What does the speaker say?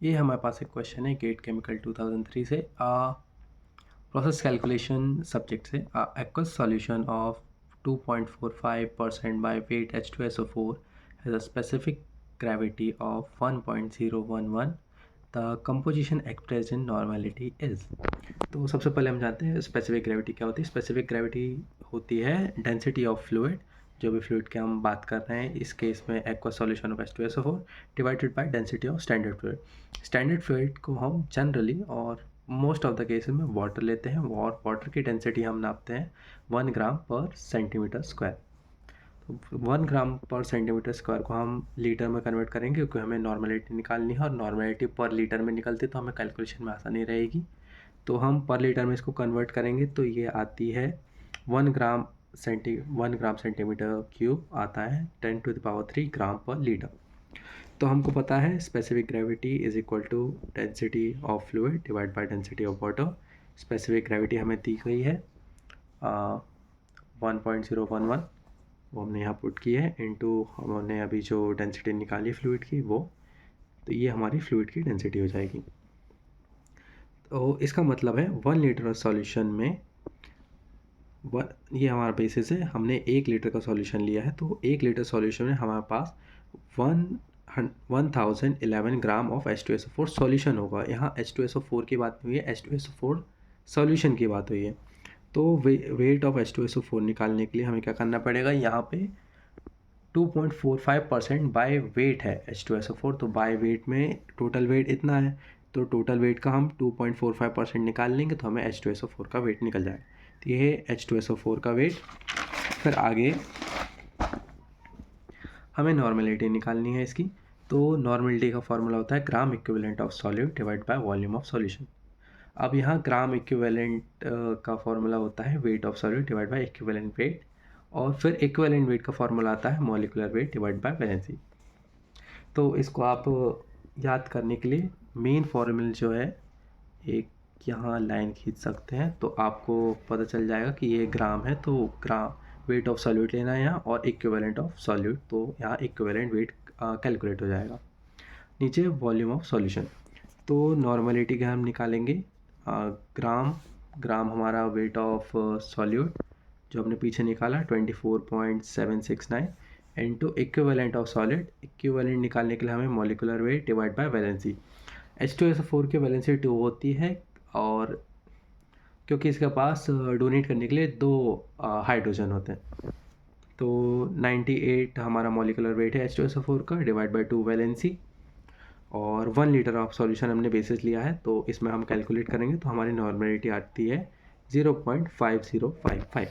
ये हमारे पास एक क्वेश्चन है गेट केमिकल 2003 से प्रोसेस कैलकुलेशन सब्जेक्ट से aqueous solution of 2.45% by weight H2SO4 has a specific gravity of 1.011. The composition expressed in normality is। तो सबसे पहले हम जानते हैं स्पेसिफिक ग्रेविटी क्या होती है। स्पेसिफिक ग्रेविटी होती है डेंसिटी ऑफ फ्लूइड, जो भी फ्लूइड की हम बात कर रहे हैं, इस केस में aqua solution of H2SO4 divided by density of standard fluid. Standard fluid को हम जनरली और मोस्ट ऑफ द केसेस में वाटर लेते हैं और वाटर की डेंसिटी हम नापते हैं 1 ग्राम पर सेंटीमीटर स्क्वायर। तो 1 ग्राम पर सेंटीमीटर स्क्वायर को हम लीटर में कन्वर्ट करेंगे क्योंकि हमें नॉर्मलिटी निकालनी है और नॉर्मलिटी पर लीटर में निकलती तो हमें कैलकुलेशन में आसानी रहेगी। तो हम पर लीटर में इसको कन्वर्ट करेंगे तो ये आती है 1 ग्राम सेंटीमीटर क्यूब आता है 10⁻³ ग्राम पर लीटर। तो हमको पता है specific gravity is equal to density of fluid divide by density of water. Specific gravity हमें दी गई है 1.011, वो हमने यहाँ पुट की है, इनटू हमने अभी जो डेंसिटी निकाली फ्लूइड की वो, तो ये हमारी फ्लूइड की डेंसिटी हो जाएगी। तो इसका मतलब है 1 लीटर सॉल्यूशन में ये हमारा बेसिस है, हमने 1 लीटर का सॉल्यूशन लिया है, तो 1 लीटर सॉल्यूशन में हमारे पास 1011 ग्राम ऑफ H2SO4 सॉल्यूशन होगा। यहाँ H2SO4 की बात हुई है, H2SO4 सॉल्यूशन की बात हुई है। तो वेट ऑफ H2SO4 निकालने के लिए हमें क्या करना पड़ेगा, यहाँ पे 2.45% बाय वेट है H2SO4, तो बाय वेट में टोटल वेट इतना है, तो टोटल वेट का हम 2.45% निकाल लेंगे तो हमें H2SO4 का वेट निकल जाएगा। तो ये है H2SO4 का वेट। फिर आगे हमें नॉर्मलिटी निकालनी है इसकी। तो नॉर्मलिटी का फॉर्मूला होता है gram equivalent of solute divide by volume of solution. अब यहाँ ग्राम इक्विवेलेंट का फॉर्मूला होता है weight of solute divide by equivalent weight, और फिर इक्विवेलेंट वेट का फॉर्मूला आता है molecular weight divide by valency. तो इसको आप याद करने के लिए मेन फॉर्मूला जो है एक यहाँ लाइन खींच सकते हैं, तो आपको पता चल जाएगा कि ये ग्राम है, तो ग्राम वेट ऑफ सॉल्यूट लेना है यहाँ, और इक्विवेलेंट ऑफ सॉल्यूट, तो यहाँ इक्विवेलेंट वेट कैलकुलेट हो जाएगा। नीचे वॉल्यूम ऑफ सॉल्यूशन, तो नॉर्मलिटी के हम निकालेंगे ग्राम हमारा वेट ऑफ सॉल्यूट जो हमने पीछे निकाला 24.769 into equivalent of solid. Equivalent निकालने के लिए हमें molecular weight divide by valency. H2SO4 की वैलेंसी 2 होती है, और क्योंकि इसके पास डोनेट करने के लिए 2 हाइड्रोजन होते हैं, तो 98 हमारा मॉलिक्यूलर वेट है H2SO4 का डिवाइड बाय 2 वैलेंसी, और 1 लीटर ऑफ सॉल्यूशन हमने बेसिस लिया है, तो इसमें हम कैलकुलेट करेंगे तो हमारी नॉर्मलिटी आती है 0.5055।